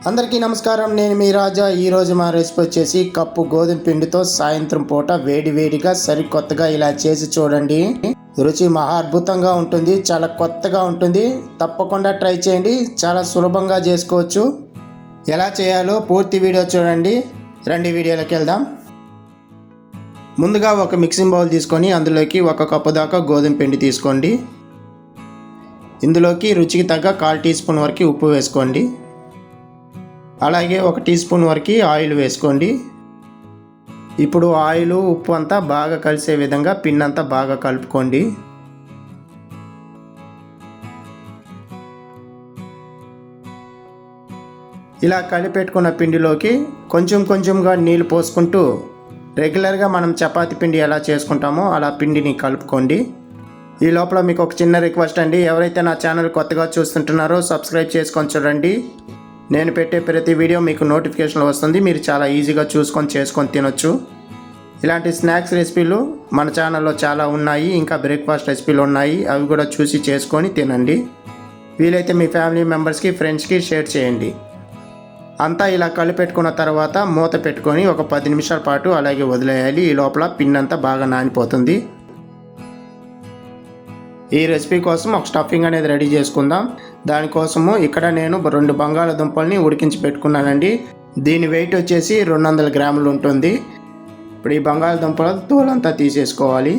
అందరికీ నమస్కారం. నేను మీ రాజా. ఈరోజు మా రెసిపీ వచ్చేసి కప్పు గోధుమ పిండితో సాయంత్రం పూట వేడివేడిగా సరికొత్తగా ఇలా చేసి చూడండి. రుచి మహా అద్భుతంగా ఉంటుంది. చాలా కొత్తగా ఉంటుంది. తప్పకుండా ట్రై చేయండి. చాలా సులభంగా చేసుకోవచ్చు. ఎలా చేయాలో పూర్తి వీడియో చూడండి. రండి వీడియోలోకి వెళ్దాం. ముందుగా ఒక మిక్సింగ్ బౌల్ తీసుకొని అందులోకి 1 కప్పు దాకా గోధుమ పిండి తీసుకోండి. ఇందులోకి రుచికి తగ్గ 1/4 టీ స్పూన్ వరకు ఉప్పు వేసుకోండి. అలాగే 1 టీ స్పూన్ వరకు ఆయిల్ వేసుకోండి. ఇప్పుడు ఆయిల్ ఉప్పు అంతా బాగా కలిసే విధంగా పిండి అంతా బాగా కలుపుకోండి. ఇలా కలిపెట్టుకున్న పిండిలోకి కొంచెంగా నీళ్లు పోసుకుంటూ రెగ్యులర్గా మనం చపాతీ పిండి ఎలా చేసుకుంటామో అలా పిండిని కలుపుకోండి. ఈ లోపల మీకు ఒక చిన్న రిక్వెస్ట్ అండి. ఎవరైతే నా ఛానల్ కొత్తగా చూస్తుంటున్నారో సబ్స్క్రైబ్ చేసుకొని చూడండి. నేను పెట్టే ప్రతి వీడియో మీకు నోటిఫికేషన్ వస్తుంది. మీరు చాలా ఈజీగా చేసుకొని తినొచ్చు. ఇలాంటి స్నాక్స్ రెసిపీలు మన ఛానల్లో చాలా ఉన్నాయి. ఇంకా బ్రేక్ఫాస్ట్ రెసిపీలు ఉన్నాయి. అవి కూడా చూసి చేసుకొని తినండి. వీలైతే మీ ఫ్యామిలీ మెంబర్స్కి, ఫ్రెండ్స్కి షేర్ చేయండి. అంతా ఇలా కలిపెట్టుకున్న తర్వాత మూత పెట్టుకొని ఒక 10 నిమిషాల పాటు అలాగే వదిలేయాలి. ఈ లోపల పిండి అంతా బాగా నానిపోతుంది. ఈ రెసిపీ కోసం ఒక స్టఫింగ్ అనేది రెడీ చేసుకుందాం. దానికోసము ఇక్కడ నేను 2 బంగాళాదుంపల్ని ఉడికించి పెట్టుకున్నానండి. దీని వెయిట్ వచ్చేసి 200 గ్రాములు ఉంటుంది. ఇప్పుడు ఈ బంగాళాదుంపల తోలంతా తీసేసుకోవాలి.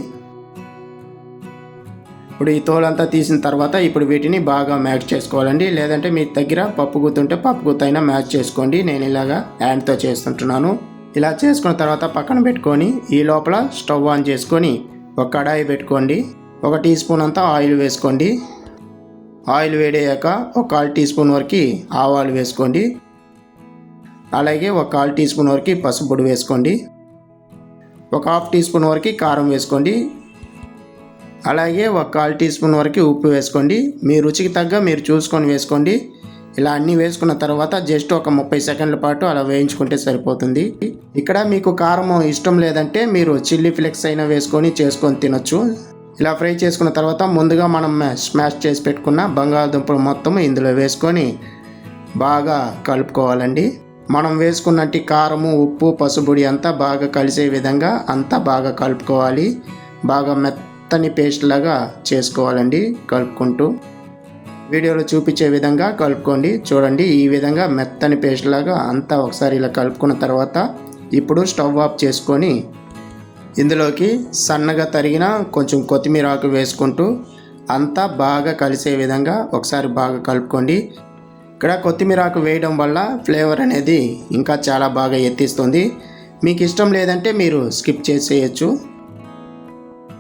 ఇప్పుడు ఈ తోలంతా తీసిన తర్వాత ఇప్పుడు వీటిని బాగా మ్యాష్ చేసుకోవాలండి. లేదంటే మీ దగ్గర పప్పు గుత్తుంటే పప్పు గుత్త అయినా మ్యాష్ చేసుకోండి. నేను ఇలాగా హ్యాండ్తో చేస్తుంటున్నాను. ఇలా చేసుకున్న తర్వాత పక్కన పెట్టుకొని ఈ లోపల స్టవ్ ఆన్ చేసుకొని ఒక కడాయి పెట్టుకోండి. 1 టీ స్పూన్ అంతా ఆయిల్ వేసుకోండి. ఆయిల్ వేడయ్యాక ఒక 1/4 టీ స్పూన్ వరకు ఆవాలు వేసుకోండి. అలాగే ఒక 1/4 టీ స్పూన్ వరకు పసుపు పొడి వేసుకోండి. ఒక 1/2 టీ స్పూన్ వరకు కారం వేసుకోండి. అలాగే ఒక 1/4 టీ స్పూన్ వరకు ఉప్పు వేసుకోండి. మీ రుచికి తగ్గ మీరు చూసుకొని వేసుకోండి. ఇలా అన్నీ వేసుకున్న తర్వాత జస్ట్ ఒక 30 సెకండ్ల పాటు అలా వేయించుకుంటే సరిపోతుంది. ఇక్కడ మీకు కారం ఇష్టం లేదంటే మీరు చిల్లీ ఫ్లేక్స్ అయినా వేసుకొని తినొచ్చు. ఇలా ఫ్రై చేసుకున్న తర్వాత ముందుగా మనం స్మాష్ చేసి పెట్టుకున్న బంగాళాదుంపలు మొత్తం ఇందులో వేసుకొని బాగా కలుపుకోవాలండి. మనం వేసుకున్నట్టు కారము, ఉప్పు, పసుపుడి అంతా బాగా కలిసే విధంగా అంతా బాగా కలుపుకోవాలి. బాగా మెత్తని పేస్ట్ లాగా చేసుకోవాలండి. కలుపుకుంటూ వీడియోలో చూపించే విధంగా కలుపుకోండి. చూడండి, ఈ విధంగా మెత్తని పేస్ట్ లాగా అంతా ఒకసారి ఇలా కలుపుకున్న తర్వాత ఇప్పుడు స్టవ్ ఆఫ్ చేసుకొని ఇందులోకి సన్నగా తరిగిన కొంచెం కొత్తిమీర ఆకు వేసుకుంటూ అంతా బాగా కలిసే విధంగా ఒకసారి బాగా కలుపుకోండి. ఇక్కడ కొత్తిమీర ఆకు వేయడం వల్ల ఫ్లేవర్ అనేది ఇంకా చాలా బాగా ఎత్తిస్తుంది. మీకు ఇష్టం లేదంటే మీరు స్కిప్ చేసేయచ్చు.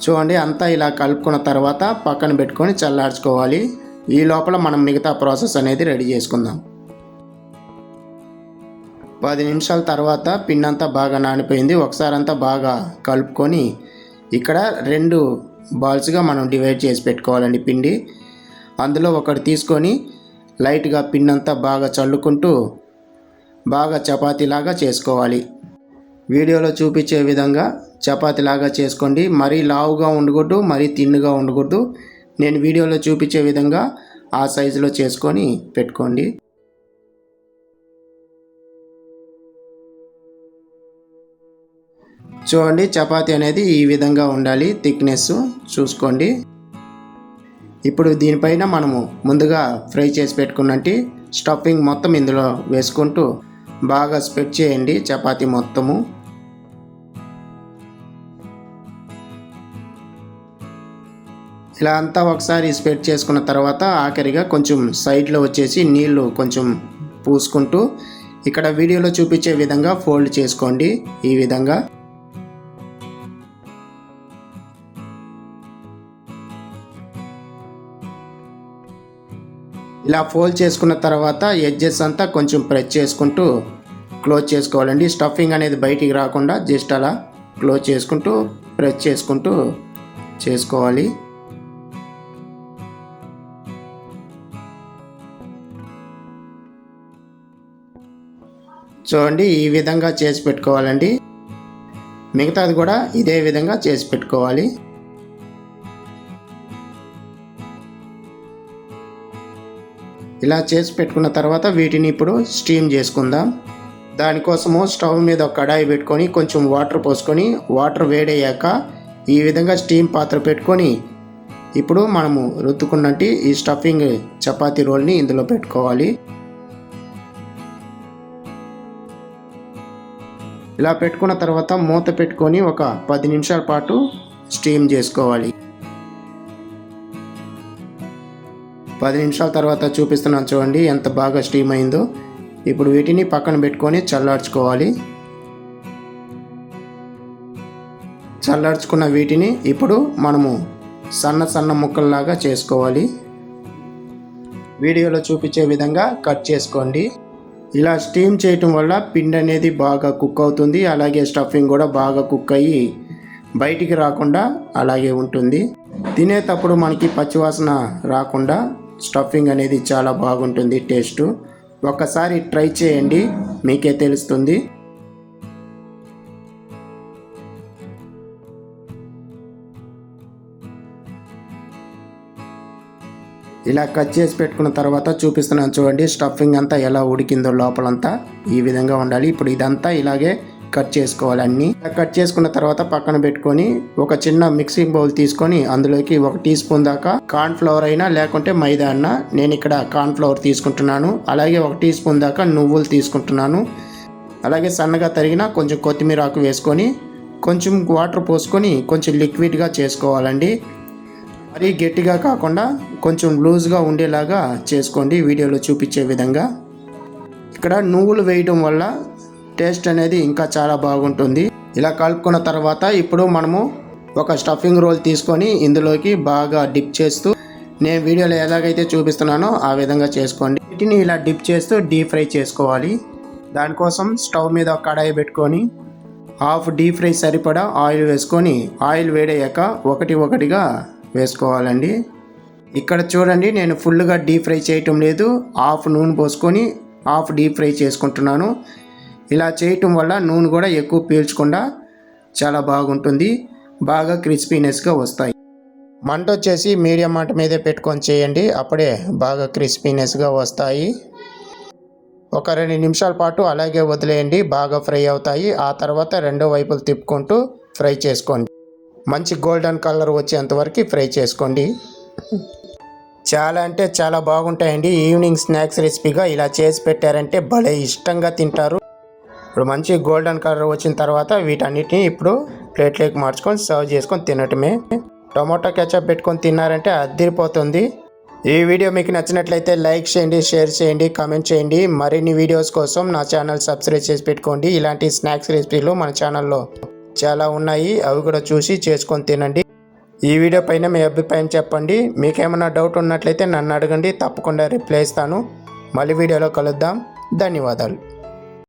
చూడండి, అంతా ఇలా కలుపుకున్న తర్వాత పక్కన పెట్టుకొని చల్లార్చుకోవాలి. ఈ లోపల మనం మిగతా ప్రాసెస్ అనేది రెడీ చేసుకుందాం. 10 నిమిషాల తర్వాత పిండి అంతా బాగా నానిపోయింది. ఒకసారి అంతా బాగా కలుపుకొని ఇక్కడ 2 బాల్స్గా మనం డివైడ్ చేసి పెట్టుకోవాలండి పిండి. అందులో ఒకటి తీసుకొని లైట్గా పిండి అంతా బాగా చల్లుకుంటూ బాగా చపాతీలాగా చేసుకోవాలి. వీడియోలో చూపించే విధంగా చపాతీలాగా చేసుకోండి. మరీ లావుగా ఉండకూడదు, మరీ తిన్నుగా ఉండకూడదు. నేను వీడియోలో చూపించే విధంగా ఆ సైజులో చేసుకొని పెట్టుకోండి. చూడండి, చపాతీ అనేది ఈ విధంగా ఉండాలి. థిక్నెస్ చూసుకోండి. ఇప్పుడు దీనిపైన మనము ముందుగా ఫ్రై చేసి పెట్టుకున్నట్టు స్టఫింగ్ మొత్తం ఇందులో వేసుకుంటూ బాగా స్ప్రెడ్ చేయండి చపాతీ మొత్తము. ఇలా అంతా ఒకసారి స్ప్రెడ్ చేసుకున్న తర్వాత ఆఖరిగా కొంచెం సైడ్లో వచ్చేసి నీళ్లు కొంచెం పూసుకుంటూ ఇక్కడ వీడియోలో చూపించే విధంగా ఫోల్డ్ చేసుకోండి. ఈ విధంగా ఇలా ఫోల్డ్ చేసుకున్న తర్వాత ఎడ్జెస్ అంతా కొంచెం ప్రెస్ చేసుకుంటూ క్లోజ్ చేసుకోవాలండి. స్టఫింగ్ అనేది బయటికి రాకుండా జస్ట్ అలా క్లోజ్ చేసుకుంటూ ప్రెస్ చేసుకుంటూ చేసుకోవాలి. చూడండి, ఈ విధంగా చేసి పెట్టుకోవాలండి. మిగతాది కూడా ఇదే విధంగా చేసి పెట్టుకోవాలి. ఇలా చేసి పెట్టుకున్న తర్వాత వీటిని ఇప్పుడు స్టీమ్ చేసుకుందాం. దానికోసము స్టవ్ మీద ఒక కడాయి పెట్టుకొని కొంచెం వాటర్ పోసుకొని వాటర్ వేడయ్యాక ఈ విధంగా స్టీమ్ పాత్ర పెట్టుకొని ఇప్పుడు మనము రుద్దుకున్నట్టు ఈ స్టఫింగ్ చపాతీ రోల్ని ఇందులో పెట్టుకోవాలి. ఇలా పెట్టుకున్న తర్వాత మూత పెట్టుకొని ఒక 10 నిమిషాల పాటు స్టీమ్ చేసుకోవాలి. 10 నిమిషాల తర్వాత చూపిస్తున్నాను చూడండి ఎంత బాగా స్టీమ్ అయిందో. ఇప్పుడు వీటిని పక్కన పెట్టుకొని చల్లార్చుకోవాలి. చల్లార్చుకున్న వీటిని ఇప్పుడు మనము సన్న సన్న ముక్కల్లాగా చేసుకోవాలి. వీడియోలో చూపించే విధంగా కట్ చేసుకోండి. ఇలా స్టీమ్ చేయటం వల్ల పిండి అనేది బాగా కుక్ అవుతుంది. అలాగే స్టఫింగ్ కూడా బాగా కుక్ అయ్యి బయటికి రాకుండా అలాగే ఉంటుంది. తినేటప్పుడు మనకి పచ్చివాసన రాకుండా స్టఫింగ్ అనేది చాలా బాగుంటుంది. టేస్ట్ ఒక్కసారి ట్రై చేయండి, మీకే తెలుస్తుంది. ఇలా కట్ చేసి పెట్టుకున్న తర్వాత చూపిస్తున్నాను చూడండి స్టఫింగ్ అంతా ఎలా ఉడికిందో లోపలంతా ఈ విధంగా ఉండాలి. ఇప్పుడు ఇదంతా ఇలాగే కట్ చేసుకోవాలి. అన్నీ కట్ చేసుకున్న తర్వాత పక్కన పెట్టుకొని ఒక చిన్న మిక్సింగ్ బౌల్ తీసుకొని అందులోకి 1 టీ స్పూన్ దాకా కార్న్ ఫ్లవర్ అయినా లేకుంటే మైదా అన్నా, నేను ఇక్కడ కార్న్ ఫ్లవర్ తీసుకుంటున్నాను. అలాగే 1 టీ స్పూన్ దాకా నువ్వులు తీసుకుంటున్నాను. అలాగే సన్నగా తరిగిన కొంచెం కొత్తిమీర ఆకు వేసుకొని కొంచెం వాటర్ పోసుకొని కొంచెం లిక్విడ్గా చేసుకోవాలండి. మరీ గట్టిగా కాకుండా కొంచెం లూజ్గా ఉండేలాగా చేసుకోండి వీడియోలో చూపించే విధంగా. ఇక్కడ నువ్వులు వేయడం వల్ల టేస్ట్ అనేది ఇంకా చాలా బాగుంటుంది. ఇలా కలుపుకున్న తర్వాత ఇప్పుడు మనము ఒక స్టఫింగ్ రోల్ తీసుకొని ఇందులోకి బాగా డిప్ చేస్తూ నేను వీడియోలో ఎలాగైతే చూపిస్తున్నానో ఆ విధంగా చేసుకోండి. వీటిని ఇలా డిప్ చేస్తూ డీప్ ఫ్రై చేసుకోవాలి. దానికోసం స్టవ్ మీద ఒక కడాయి పెట్టుకొని హాఫ్ డీప్ ఫ్రై సరిపడా ఆయిల్ వేసుకొని ఆయిల్ వేడయ్యాక ఒకటిగా వేసుకోవాలండి. ఇక్కడ చూడండి నేను ఫుల్గా డీప్ ఫ్రై చేయటం లేదు, హాఫ్ నూనె పోసుకొని హాఫ్ డీప్ ఫ్రై చేసుకుంటున్నాను. ఇలా చేయటం వల్ల నూనె కూడా ఎక్కువ పీల్చకుండా చాలా బాగుంటుంది, బాగా క్రిస్పీనెస్గా వస్తాయి. మంట వచ్చేసి మీడియం మంట మీదే పెట్టుకొని చేయండి, అప్పుడే బాగా క్రిస్పీనెస్గా వస్తాయి. ఒక 2 నిమిషాల పాటు అలాగే వదిలేయండి, బాగా ఫ్రై అవుతాయి. ఆ తర్వాత రెండో వైపులు తిప్పుకుంటూ ఫ్రై చేసుకోండి. మంచి గోల్డెన్ కలర్ వచ్చేంతవరకు ఫ్రై చేసుకోండి. చాలా అంటే చాలా బాగుంటాయండి. ఈవినింగ్ స్నాక్స్ రెసిపీగా ఇలా చేసి పెట్టారంటే భలే ఇష్టంగా తింటారు. ఇప్పుడు మంచి గోల్డెన్ కలర్ వచ్చిన తర్వాత వీటన్నిటిని ఇప్పుడు ప్లేట్లోకి మార్చుకొని సర్వ్ చేసుకొని తినటమే. టొమాటో కెచప్ పెట్టుకొని తిన్నారంటే అదిరిపోతుంది. ఈ వీడియో మీకు నచ్చినట్లయితే లైక్ చేయండి, షేర్ చేయండి, కామెంట్ చేయండి. మరిన్ని వీడియోస్ కోసం నా ఛానల్ సబ్స్క్రైబ్ చేసి పెట్టుకోండి. ఇలాంటి స్నాక్స్ రెసిపీలు మన ఛానల్లో చాలా ఉన్నాయి, అవి కూడా చూసి చేసుకొని తినండి. ఈ వీడియో పైన మీ అభిప్రాయం చెప్పండి. మీకేమైనా డౌట్ ఉన్నట్లయితే నన్ను అడగండి, తప్పకుండా రిప్లై ఇస్తాను. మళ్ళీ వీడియోలో కలుద్దాం. ధన్యవాదాలు.